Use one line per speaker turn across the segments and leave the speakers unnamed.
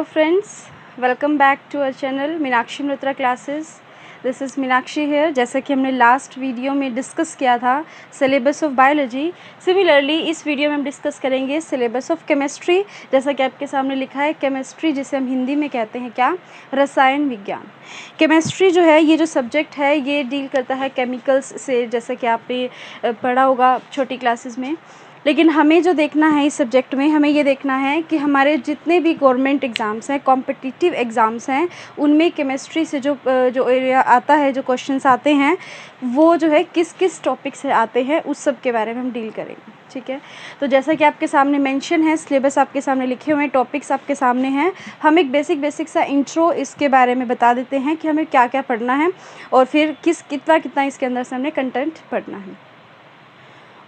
Hello friends, welcome back to our channel Meenakshi Malhotra classes. This is Meenakshi here. जैसा कि हमने last video में discuss किया था सिलेबस ऑफ बायोलॉजी, सिमिलरली इस वीडियो में हम डिस्कस करेंगे सिलेबस ऑफ केमिस्ट्री। जैसा कि आपके सामने लिखा है केमिस्ट्री, जिसे हम हिंदी में कहते हैं क्या, रसायन विज्ञान। केमिस्ट्री जो है, ये जो सब्जेक्ट है ये डील करता है केमिकल्स से, जैसा कि आपने पढ़ा होगा छोटी क्लासेस में। लेकिन हमें जो देखना है इस सब्जेक्ट में, हमें ये देखना है कि हमारे जितने भी गवर्नमेंट एग्ज़ाम्स हैं, कॉम्पिटिटिव एग्ज़ाम्स हैं, उनमें केमिस्ट्री से जो एरिया आता है, जो क्वेश्चंस आते हैं, वो जो है किस किस टॉपिक से आते हैं, उस सब के बारे में हम डील करेंगे। ठीक है, तो जैसा कि आपके सामने मेंशन है, सिलेबस आपके सामने लिखे हुए हैं, टॉपिक्स आपके सामने हैं। हम एक बेसिक सा इंट्रो इसके बारे में बता देते हैं कि हमें क्या क्या पढ़ना है और फिर कितना इसके अंदर से हमने कंटेंट पढ़ना है।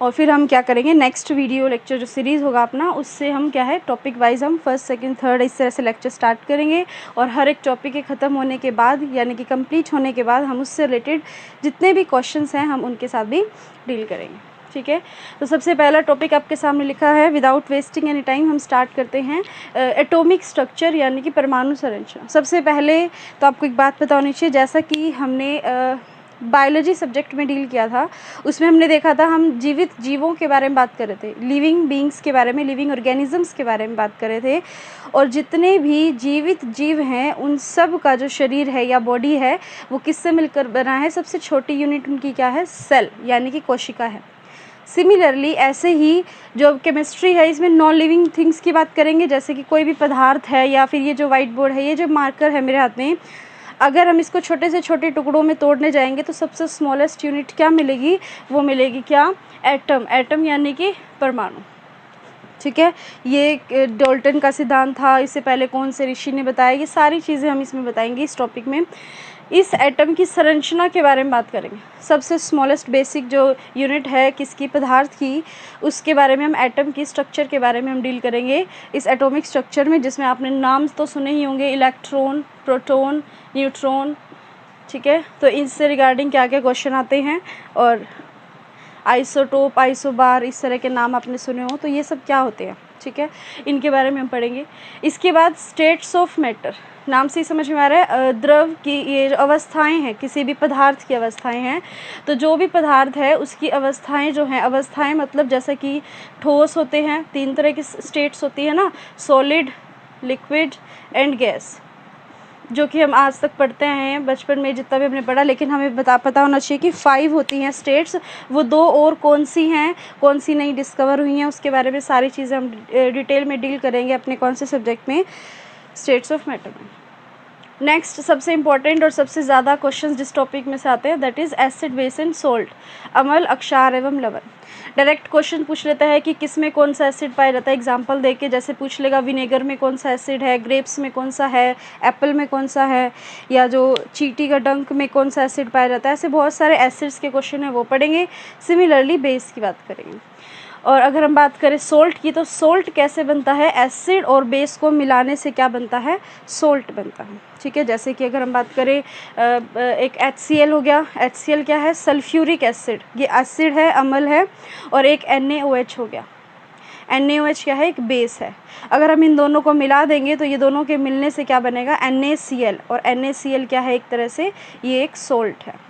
और फिर हम क्या करेंगे, नेक्स्ट वीडियो लेक्चर जो सीरीज़ होगा अपना, उससे हम क्या है टॉपिक वाइज हम फर्स्ट सेकंड थर्ड इस तरह से लेक्चर स्टार्ट करेंगे। और हर एक टॉपिक के ख़त्म होने के बाद, यानी कि कंप्लीट होने के बाद, हम उससे रिलेटेड जितने भी क्वेश्चंस हैं हम उनके साथ भी डील करेंगे। ठीक है, तो सबसे पहला टॉपिक आपके सामने लिखा है, विदाउट वेस्टिंग एनी टाइम हम स्टार्ट करते हैं एटॉमिक स्ट्रक्चर, यानी कि परमाणु संरचना। सबसे पहले तो आपको एक बात पता होनी चाहिए, जैसा कि हमने बायोलॉजी सब्जेक्ट में डील किया था, उसमें हमने देखा था, हम जीवित जीवों के बारे में बात कर रहे थे, लिविंग बीइंग्स के बारे में, लिविंग ऑर्गेनिजम्स के बारे में बात कर रहे थे। और जितने भी जीवित जीव हैं उन सब का जो शरीर है या बॉडी है वो किससे मिलकर बना है, सबसे छोटी यूनिट उनकी क्या है, सेल, यानी कि कोशिका है। सिमिलरली ऐसे ही जो केमिस्ट्री है, इसमें नॉन लिविंग थिंग्स की बात करेंगे, जैसे कि कोई भी पदार्थ है, या फिर ये जो वाइट बोर्ड है, ये जो मार्कर है मेरे हाथ में, अगर हम इसको छोटे से छोटे टुकड़ों में तोड़ने जाएंगे तो सबसे स्मॉलेस्ट यूनिट क्या मिलेगी, वो मिलेगी क्या, एटम। एटम यानी कि परमाणु। ठीक है, ये डाल्टन का सिद्धांत था, इससे पहले कौन से ऋषि ने बताया, ये सारी चीज़ें हम इसमें बताएंगे इस टॉपिक में। इस एटम की संरचना के बारे में बात करेंगे, सबसे स्मॉलेस्ट बेसिक जो यूनिट है किसकी, पदार्थ की, उसके बारे में हम एटम की स्ट्रक्चर के बारे में हम डील करेंगे इस एटॉमिक स्ट्रक्चर में, जिसमें आपने नाम तो सुने ही होंगे, इलेक्ट्रॉन, प्रोटॉन, न्यूट्रॉन। ठीक है, तो इससे रिगार्डिंग क्या क्या क्वेश्चन आते हैं, और आइसोटोप, आइसोबार, इस तरह के नाम आपने सुने हो, तो ये सब क्या होते हैं। ठीक है, इनके बारे में हम पढ़ेंगे। इसके बाद स्टेट्स ऑफ मैटर, नाम से ही समझ में आ रहा है, द्रव की ये जो अवस्थाएं हैं, किसी भी पदार्थ की अवस्थाएं हैं, तो जो भी पदार्थ है उसकी अवस्थाएं जो हैं, अवस्थाएं मतलब जैसा कि ठोस होते हैं, 3 तरह की स्टेट्स होती है ना, सॉलिड, लिक्विड एंड गैस, जो कि हम आज तक पढ़ते हैं बचपन में जितना भी हमने पढ़ा। लेकिन हमें पता होना चाहिए कि 5 होती हैं स्टेट्स, वो 2 और कौन सी हैं, कौन सी नई डिस्कवर हुई हैं, उसके बारे में सारी चीज़ें हम डिटेल में डील करेंगे अपने कौन से सब्जेक्ट में, स्टेट्स ऑफ मैटर में। नेक्स्ट सबसे इंपॉर्टेंट और सबसे ज़्यादा क्वेश्चंस जिस टॉपिक में से आते हैं, that is acid, base and salt, अम्ल, अक्षार एवं लवण। डायरेक्ट क्वेश्चन पूछ लेता है कि किस में कौन सा एसिड पाया जाता है, एग्जांपल देके जैसे पूछ लेगा विनेगर में कौन सा एसिड है, ग्रेप्स में कौन सा है, एप्पल में कौन सा है, या जो चींटी का डंक में कौन सा एसिड पाया जाता है। ऐसे बहुत सारे एसिड्स के क्वेश्चन हैं, वो पढ़ेंगे। सिमिलरली बेस की बात करेंगे। और अगर हम बात करें सोल्ट की, तो सोल्ट कैसे बनता है, एसिड और बेस को मिलाने से क्या बनता है, सोल्ट बनता है। ठीक है, जैसे कि अगर हम बात करें एक HCl हो गया, HCl क्या है, सल्फ्यूरिक एसिड, ये एसिड है, अम्ल है, और एक NaOH हो गया, NaOH क्या है, एक बेस है। अगर हम इन दोनों को मिला देंगे तो ये दोनों के मिलने से क्या बनेगा, NaCl, और NaCl क्या है, एक तरह से ये एक सोल्ट है।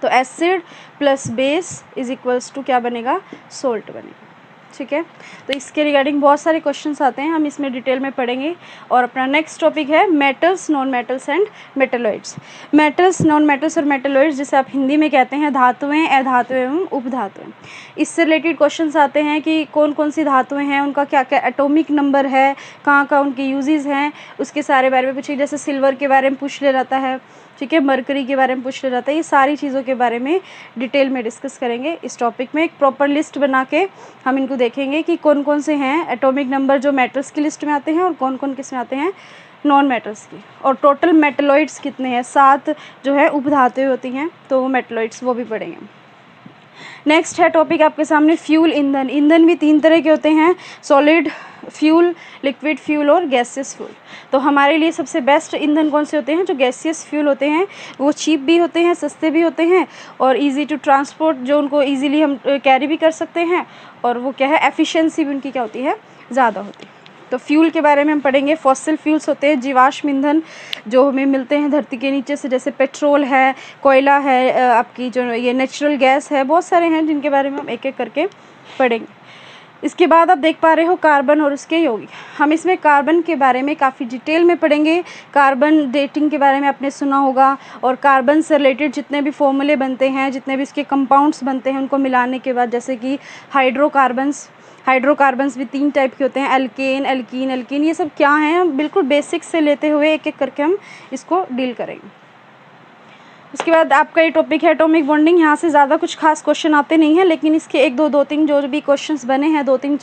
तो acid plus base is equals to क्या बनेगा, सोल्ट बनेगा। ठीक है, तो इसके रिगार्डिंग बहुत सारे क्वेश्चंस आते हैं, हम इसमें डिटेल में पढ़ेंगे। और अपना नेक्स्ट टॉपिक है metals, non metals and metalloids. Metals, non metals और मेटलॉइड्स, जिसे आप हिंदी में कहते हैं धातुएं, अधातुएं एवं उपधातुएं। इससे रिलेटेड क्वेश्चंस आते हैं कि कौन कौन सी धातुएं हैं, उनका क्या क्या एटॉमिक नंबर है, कहाँ कहाँ उनके यूजेस हैं, उसके सारे बारे में पूछिए। जैसे सिल्वर के बारे में पूछ लिया जाता है, ठीक है, मरकरी के बारे में पूछ लिया जाता है। ये सारी चीज़ों के बारे में डिटेल में डिस्कस करेंगे इस टॉपिक में। एक प्रॉपर लिस्ट बना के हम इनको देखेंगे कि कौन कौन से हैं एटॉमिक नंबर जो मेटल्स की लिस्ट में आते हैं, और कौन कौन किस में आते हैं, नॉन मेटल्स की। और टोटल मेटलॉइड्स कितने हैं, 7 जो है उपधातुएं होती हैं, तो वो मेटलॉइड्स वो भी पढ़ेंगे। नेक्स्ट है टॉपिक आपके सामने फ्यूल, ईंधन। ईंधन भी 3 तरह के होते हैं, सॉलिड फ्यूल, लिक्विड फ्यूल और गैसियस फ्यूल। तो हमारे लिए सबसे बेस्ट ईंधन कौन से होते हैं, जो गैसियस फ्यूल होते हैं, वो चीप भी होते हैं, सस्ते भी होते हैं, और इजी टू ट्रांसपोर्ट, जो उनको इजीली हम कैरी भी कर सकते हैं, और वो क्या है, एफिशिएंसी भी उनकी क्या होती है, ज़्यादा होती है। तो फ्यूल के बारे में हम पढ़ेंगे। फॉसिल फ्यूल्स होते हैं जीवाश्म ईंधन जो हमें मिलते हैं धरती के नीचे से, जैसे पेट्रोल है, कोयला है, आपकी जो ये नेचुरल गैस है, बहुत सारे हैं जिनके बारे में हम एक एक करके पढ़ेंगे। इसके बाद आप देख पा रहे हो कार्बन और उसके यौगिक। हम इसमें कार्बन के बारे में काफ़ी डिटेल में पढ़ेंगे। कार्बन डेटिंग के बारे में आपने सुना होगा, और कार्बन से रिलेटेड जितने भी फॉर्मूले बनते हैं, जितने भी इसके कंपाउंड्स बनते हैं, उनको मिलाने के बाद, जैसे कि हाइड्रोकार्बन्स भी 3 टाइप के होते हैं, एल्केन, एल्कीन, एल्कीन, ये सब क्या हैं हम बिल्कुल बेसिक से लेते हुए एक एक करके हम इसको डील करेंगे। उसके बाद आपका ये टॉपिक है एटॉमिक बॉन्डिंग। यहाँ से ज़्यादा कुछ खास क्वेश्चन आते नहीं हैं, लेकिन इसके 1 2 3 जो भी क्वेश्चंस बने हैं 2-3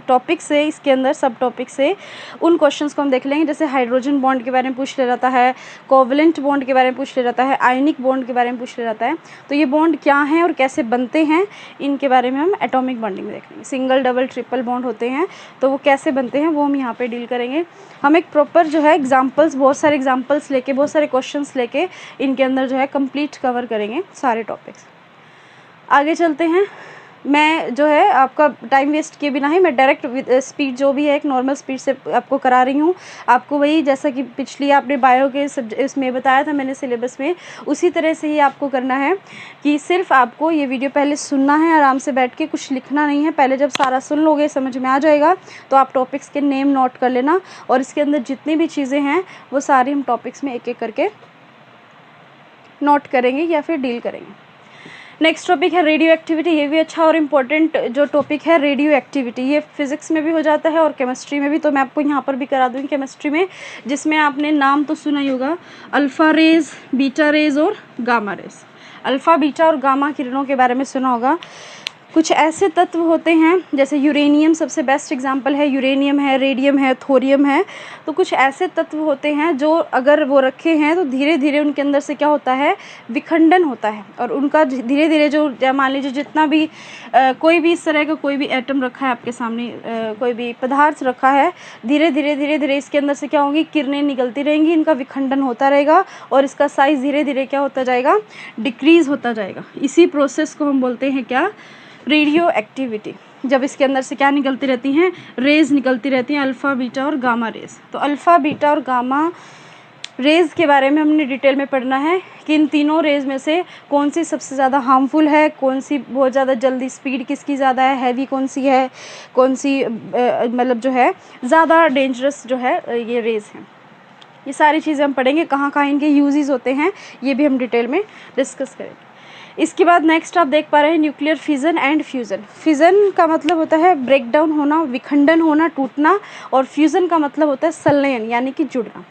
टॉपिक से, इसके अंदर सब टॉपिक से उन क्वेश्चंस को हम देख लेंगे। जैसे हाइड्रोजन बॉन्ड के बारे में पूछ लिया जाता है, कोवलेंट बॉन्ड के बारे में पूछ लिया जाता है, आयनिक बॉन्ड के बारे में पूछ लिया जाता है। तो ये बॉन्ड क्या हैं और कैसे बनते हैं, इनके बारे में हम एटॉमिक बॉन्डिंग में देखेंगे। सिंगल, डबल, ट्रिपल बॉन्ड होते हैं, तो वो कैसे बनते हैं वो हम यहाँ पर डील करेंगे। हम एक प्रॉपर जो है एग्जाम्पल्स, बहुत सारे एग्जाम्पल्स लेके, बहुत सारे क्वेश्चंस लेके इनके अंदर जो है कंप्लीट कवर करेंगे सारे टॉपिक्स। आगे चलते हैं। मैं जो है आपका टाइम वेस्ट किए बिना ही मैं डायरेक्ट स्पीड जो भी है एक नॉर्मल स्पीड से आपको करा रही हूँ। आपको वही जैसा कि पिछली आपने बायो के इसमें बताया था मैंने सिलेबस में, उसी तरह से ही आपको करना है कि सिर्फ आपको ये वीडियो पहले सुनना है, आराम से बैठ के, कुछ लिखना नहीं है। पहले जब सारा सुन लोगे, समझ में आ जाएगा, तो आप टॉपिक्स के नेम नोट कर लेना, और इसके अंदर जितनी भी चीज़ें हैं वो सारी हम टॉपिक्स में एक एक करके नोट करेंगे या फिर डील करेंगे। नेक्स्ट टॉपिक है रेडियो एक्टिविटी। ये भी अच्छा और इम्पोर्टेंट जो टॉपिक है रेडियो एक्टिविटी, ये फिजिक्स में भी हो जाता है और केमिस्ट्री में भी। तो मैं आपको यहाँ पर भी करा दूँगी केमिस्ट्री में, जिसमें आपने नाम तो सुना ही होगा, अल्फ़ा रेज, बीटा रेज और गामा रेज। अल्फ़ा, बीटा और गामा किरणों के बारे में सुना होगा। कुछ ऐसे तत्व होते हैं, जैसे यूरेनियम सबसे बेस्ट एग्जांपल है, यूरेनियम है, रेडियम है, थोरियम है। तो कुछ ऐसे तत्व होते हैं जो अगर वो रखे हैं तो धीरे धीरे उनके अंदर से क्या होता है, विखंडन होता है, और उनका धीरे धीरे जो मान लीजिए जितना भी कोई भी इस तरह का कोई भी एटम रखा है आपके सामने, कोई भी पदार्थ रखा है, धीरे धीरे इसके अंदर से क्या होंगी, किरणें निकलती रहेंगी, इनका विखंडन होता रहेगा और इसका साइज़ धीरे धीरे क्या होता जाएगा, डिक्रीज़ होता जाएगा। इसी प्रोसेस को हम बोलते हैं क्या, रेडियो एक्टिविटी। जब इसके अंदर से क्या निकलती रहती हैं, रेज निकलती रहती हैं, अल्फ़ा, बीटा और गामा रेज। तो अल्फ़ा, बीटा और गामा रेज के बारे में हमने डिटेल में पढ़ना है कि इन तीनों रेज में से कौन सी सबसे ज़्यादा हार्मफुल है, कौन सी बहुत ज़्यादा जल्दी, स्पीड किसकी ज़्यादा है, हैवी कौन सी है, कौन सी मतलब जो है ज़्यादा डेंजरस जो है ये रेज हैं। ये सारी चीज़ें हम पढ़ेंगे, कहाँ कहाँ इनके यूजेस होते हैं, ये भी हम डिटेल में डिस्कस करेंगे। इसके बाद नेक्स्ट आप देख पा रहे हैं nuclear fission and fusion. Fission का मतलब होता है ब्रेक डाउन होना, विखंडन होना, टूटना, और फ्यूज़न का मतलब होता है संलयन यानी कि जुड़ना।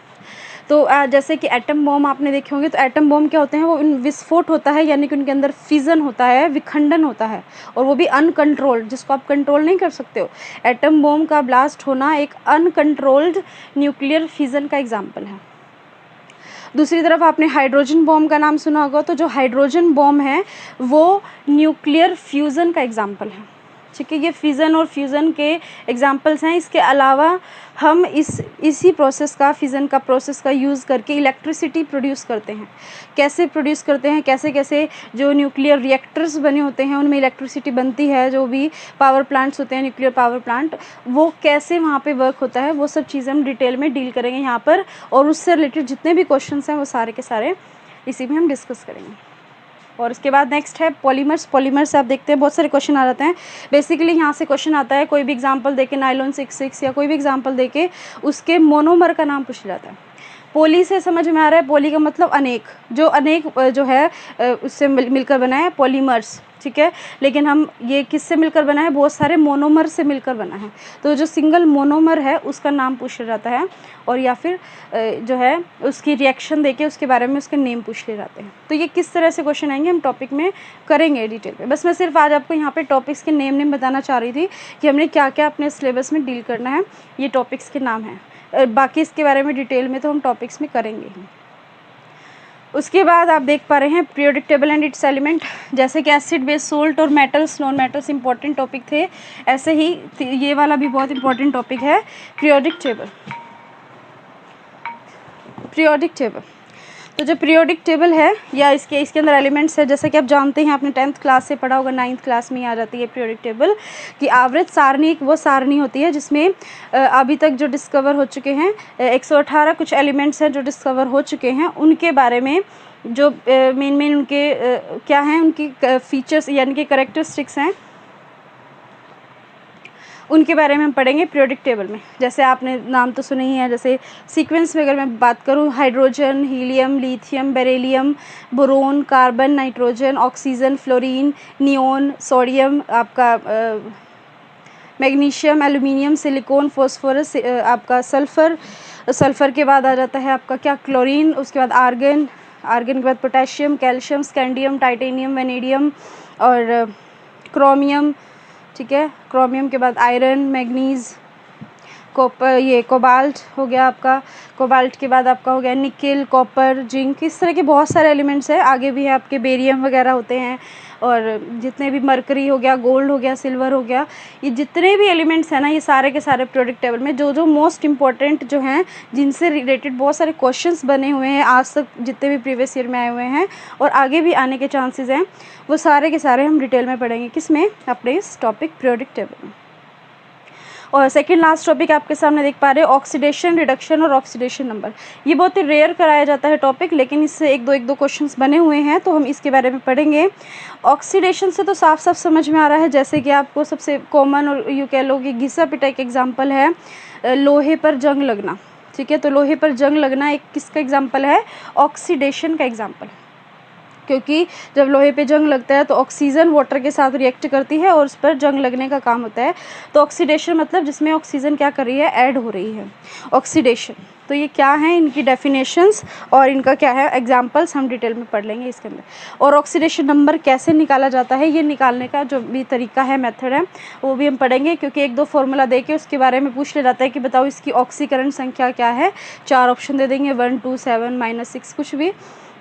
तो जैसे कि एटम बॉम्ब आपने देखे होंगे, तो एटम बॉम्ब क्या होते हैं, वो विस्फोट होता है, यानी कि उनके अंदर फिजन होता है, विखंडन होता है, और वो भी अनकंट्रोल्ड, जिसको आप कंट्रोल नहीं कर सकते हो। एटम बॉम्ब का ब्लास्ट होना एक अनकंट्रोल्ड न्यूक्लियर फिजन का एग्जाम्पल है। दूसरी तरफ आपने हाइड्रोजन बॉम्ब का नाम सुना होगा, तो जो हाइड्रोजन बॉम्ब है वो न्यूक्लियर फ्यूज़न का एग्जाम्पल है। ठीक है, ये फिज़न और फ्यूज़न के एग्जाम्पल्स हैं। इसके अलावा हम इसी प्रोसेस का, फिज़न का प्रोसेस का यूज़ करके इलेक्ट्रिसिटी प्रोड्यूस करते हैं। कैसे प्रोड्यूस करते हैं, कैसे कैसे जो न्यूक्लियर रिएक्टर्स बने होते हैं उनमें इलेक्ट्रिसिटी बनती है, जो भी पावर प्लांट्स होते हैं, न्यूक्लियर पावर प्लांट, वो कैसे वहाँ पे वर्क होता है, वो सब चीज़ें हम डिटेल में डील करेंगे यहाँ पर, और उससे रिलेटेड जितने भी क्वेश्चंस हैं वो सारे के सारे इसी में हम डिस्कस करेंगे। और उसके बाद नेक्स्ट है पॉलीमर्स। पॉलीमर्स से आप देखते हैं बहुत सारे क्वेश्चन आ जाते हैं। बेसिकली यहाँ से क्वेश्चन आता है, कोई भी एग्जांपल देके, नायलॉन 66 या कोई भी एग्जांपल देके उसके मोनोमर का नाम पूछ जाता है। पोली से समझ में आ रहा है, पोली का मतलब अनेक, जो अनेक जो है उससे मिलकर बना है पॉलीमर्स। ठीक है, लेकिन हम ये किससे मिलकर बना है, बहुत सारे मोनोमर से मिलकर बना है। तो जो सिंगल मोनोमर है उसका नाम पूछा जाता है, और या फिर जो है उसकी रिएक्शन देके उसके बारे में उसके नेम पूछ ले जाते हैं। तो ये किस तरह से क्वेश्चन आएंगे हम टॉपिक में करेंगे डिटेल में। बस मैं सिर्फ आज आपको यहाँ पे टॉपिक्स के नेम बताना चाह रही थी कि हमने क्या क्या अपने सिलेबस में डील करना है, ये टॉपिक्स के नाम हैं। बाकी इसके बारे में डिटेल में तो हम टॉपिक्स में करेंगे ही। उसके बाद आप देख पा रहे हैं periodic table and it's element. जैसे कि एसिड, बेस, सोल्ट और metals, non metals important topic थे, ऐसे ही ये वाला भी बहुत इंपॉर्टेंट टॉपिक है, पीरियोडिक टेबल। पीरियोडिक टेबल तो जो पीरियोडिक टेबल है या इसके अंदर एलिमेंट्स है, जैसा कि आप जानते हैं, आपने 10th क्लास से पढ़ा होगा, 9th क्लास में आ जाती है पीरियोडिक टेबल की आवर्त सारणी। एक वो सारणी होती है जिसमें अभी तक जो डिस्कवर हो चुके हैं 118 कुछ एलिमेंट्स हैं जो डिस्कवर हो चुके हैं, उनके बारे में जो मेन उनके क्या हैं, उनकी फीचर्स यानी कि कैरेक्टरिस्टिक्स हैं, उनके बारे में हम पढ़ेंगे पीरियोडिक टेबल में। जैसे आपने नाम तो सुने ही है, जैसे सीक्वेंस में अगर मैं बात करूं, hydrogen, helium, lithium, beryllium, boron, carbon, nitrogen, oxygen, fluorine, neon, sodium, आपका मैग्नीशियम, एल्यूमिनियम, सिलिकॉन, फॉस्फोरस, आपका सल्फ़र के बाद आ जाता है आपका क्या, क्लोरीन, उसके बाद आर्गन के बाद potassium, calcium, scandium, titanium, vanadium और क्रोमियम। ठीक है, क्रोमियम के बाद आयरन, मैग्नीज, कॉपर, ये कोबाल्ट हो गया आपका, कोबाल्ट के बाद आपका हो गया निकेल, कॉपर, जिंक, इस तरह के बहुत सारे एलिमेंट्स हैं। आगे भी है आपके बेरियम वगैरह होते हैं, और जितने भी मरकरी हो गया, गोल्ड हो गया, सिल्वर हो गया, ये जितने भी एलिमेंट्स हैं ना, ये सारे के सारे पीरियोडिक टेबल में जो मोस्ट इंपॉर्टेंट जो हैं, जिनसे रिलेटेड बहुत सारे क्वेश्चंस बने हुए हैं आज तक, जितने भी प्रीवियस ईयर में आए हुए हैं और आगे भी आने के चांसेस हैं, वो सारे के सारे हम डिटेल में पढ़ेंगे। किस में? अपने इस टॉपिक पीरियोडिक टेबल में। और सेकंड लास्ट टॉपिक आपके सामने देख पा रहे हैं, ऑक्सीडेशन, रिडक्शन और ऑक्सीडेशन नंबर। ये बहुत ही रेयर कराया जाता है टॉपिक, लेकिन इससे एक दो क्वेश्चंस बने हुए हैं, तो हम इसके बारे में पढ़ेंगे। ऑक्सीडेशन से तो साफ साफ समझ में आ रहा है, जैसे कि आपको सबसे कॉमन और यू कह लो कि घिसा पिटा एक एग्जाम्पल है, लोहे पर जंग लगना। ठीक है, तो लोहे पर जंग लगना एक किसका एग्जाम्पल है? ऑक्सीडेशन का एग्जाम्पल, क्योंकि जब लोहे पे जंग लगता है तो ऑक्सीजन वाटर के साथ रिएक्ट करती है और उस पर जंग लगने का काम होता है। तो ऑक्सीडेशन मतलब जिसमें ऑक्सीजन क्या कर रही है? ऐड हो रही है, ऑक्सीडेशन। तो ये क्या है, इनकी डेफिनेशंस और इनका क्या है एग्जांपल्स हम डिटेल में पढ़ लेंगे इसके अंदर। और ऑक्सीडेशन नंबर कैसे निकाला जाता है, ये निकालने का जो भी तरीका है, मेथड है, वो भी हम पढ़ेंगे, क्योंकि एक दो फॉर्मूला दे के उसके बारे में पूछ लिया जाता है कि बताओ इसकी ऑक्सीकरण संख्या क्या है। 4 ऑप्शन दे देंगे, 1, 2, 7, -6, कुछ भी,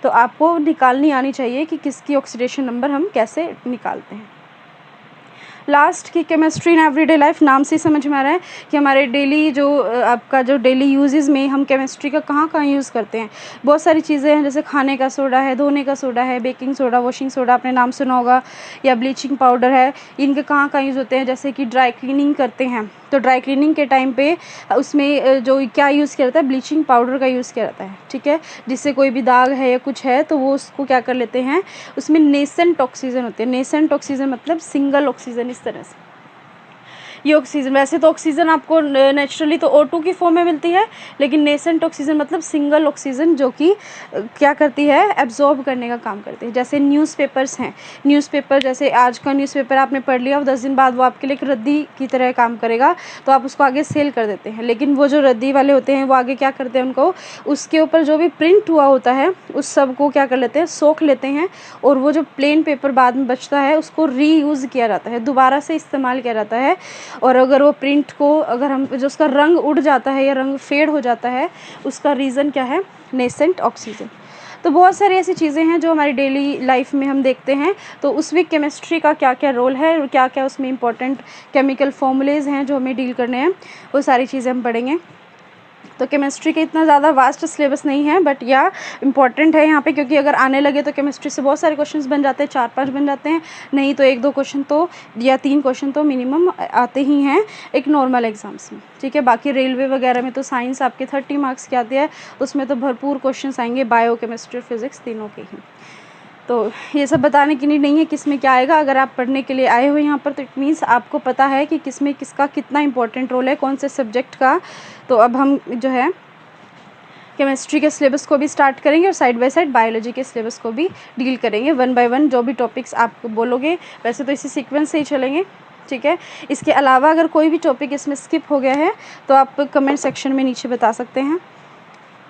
तो आपको निकालनी आनी चाहिए कि किसकी ऑक्सीडेशन नंबर हम कैसे निकालते हैं। लास्ट की केमिस्ट्री इन एवरीडे लाइफ, नाम से समझ में आ रहा है कि हमारे डेली जो आपका जो डेली यूजेस में हम केमिस्ट्री का कहाँ यूज़ करते हैं। बहुत सारी चीज़ें हैं, जैसे खाने का सोडा है, धोने का सोडा है, बेकिंग सोडा, वॉशिंग सोडा आपने नाम सुना होगा, या ब्लीचिंग पाउडर है, इनके कहाँ यूज़ होते हैं। जैसे कि ड्राई क्लीनिंग करते हैं, तो ड्राई क्लीनिंग के टाइम पे उसमें जो क्या यूज़ किया जाता है, ब्लीचिंग पाउडर का यूज़ किया जाता है। ठीक है, जिससे कोई भी दाग है या कुछ है तो वो उसको क्या कर लेते हैं, उसमें नेसेंट ऑक्सीजन होते हैं। नेसेंट ऑक्सीजन मतलब सिंगल ऑक्सीजन, इस तरह से। ये ऑक्सीजन, वैसे तो ऑक्सीजन आपको नेचुरली तो O2 की फॉर्म में मिलती है, लेकिन नेसेंट ऑक्सीजन मतलब सिंगल ऑक्सीजन जो कि क्या करती है, एब्जॉर्ब करने का काम करती है। जैसे न्यूज़पेपर्स हैं, न्यूज़पेपर जैसे आज का न्यूज़पेपर आपने पढ़ लिया और 10 दिन बाद वो आपके लिए एक रद्दी की तरह काम करेगा, तो आप उसको आगे सेल कर देते हैं। लेकिन वो जो रद्दी वाले होते हैं वो आगे क्या करते हैं, उनको उसके ऊपर जो भी प्रिंट हुआ होता है उस सब को क्या कर लेते हैं, सोख लेते हैं, और वो जो प्लेन पेपर बाद में बचता है उसको रीयूज़ किया जाता है, दोबारा से इस्तेमाल किया जाता है। और अगर वो प्रिंट को अगर हम जो उसका रंग उड़ जाता है या रंग फेड हो जाता है, उसका रीज़न क्या है, नेसेंट ऑक्सीजन। तो बहुत सारी ऐसी चीज़ें हैं जो हमारी डेली लाइफ में हम देखते हैं। तो उसमें केमिस्ट्री का क्या क्या रोल है और क्या क्या उसमें इंपॉर्टेंट केमिकल फॉर्मूलेज़ हैं जो हमें डील करने हैं, वो सारी चीज़ें हम पढ़ेंगे। तो केमिस्ट्री का इतना ज़्यादा वास्ट सिलेबस नहीं है, बट या इम्पॉर्टेंट है यहाँ पे, क्योंकि अगर आने लगे तो केमिस्ट्री से बहुत सारे क्वेश्चंस बन जाते हैं, 4-5 बन जाते हैं, नहीं तो 1-2 क्वेश्चन तो या 3 क्वेश्चन तो मिनिमम आते ही हैं एक नॉर्मल एग्जाम्स में। ठीक है, बाकी रेलवे वगैरह में तो साइंस आपके 30 मार्क्स की आती है, उसमें तो भरपूर क्वेश्चन आएंगे, बायो, केमिस्ट्री, फिजिक्स तीनों के ही। तो ये सब बताने की नहीं है किस में क्या आएगा। अगर आप पढ़ने के लिए आए हो यहाँ पर तो इट मीन्स आपको पता है कि किस में किसका कितना इंपॉर्टेंट रोल है, कौन से सब्जेक्ट का। तो अब हम जो है केमिस्ट्री के सिलेबस को भी स्टार्ट करेंगे और साइड बाय साइड बायोलॉजी के सिलेबस को भी डील करेंगे 1 by 1। जो भी टॉपिक्स आप बोलोगे वैसे तो इसी सीक्वेंस से ही चलेंगे। ठीक है, इसके अलावा अगर कोई भी टॉपिक इसमें स्किप हो गया है तो आप कमेंट सेक्शन में नीचे बता सकते हैं।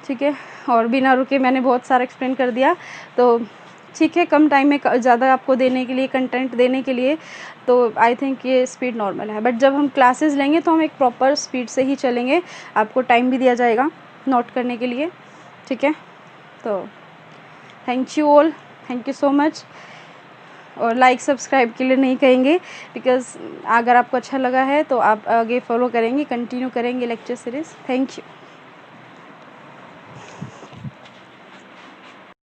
ठीक है, और बिना रुके मैंने बहुत सारा एक्सप्लेन कर दिया, तो ठीक है, कम टाइम में ज़्यादा आपको देने के लिए, कंटेंट देने के लिए, तो आई थिंक ये स्पीड नॉर्मल है। बट जब हम क्लासेस लेंगे तो हम एक प्रॉपर स्पीड से ही चलेंगे, आपको टाइम भी दिया जाएगा नोट करने के लिए। ठीक है, तो thank you all, thank you so much. और लाइक सब्सक्राइब के लिए नहीं कहेंगे, बिकॉज़ अगर आपको अच्छा लगा है तो आप आगे फॉलो करेंगे, कंटिन्यू करेंगे लेक्चर सीरीज़। Thank you.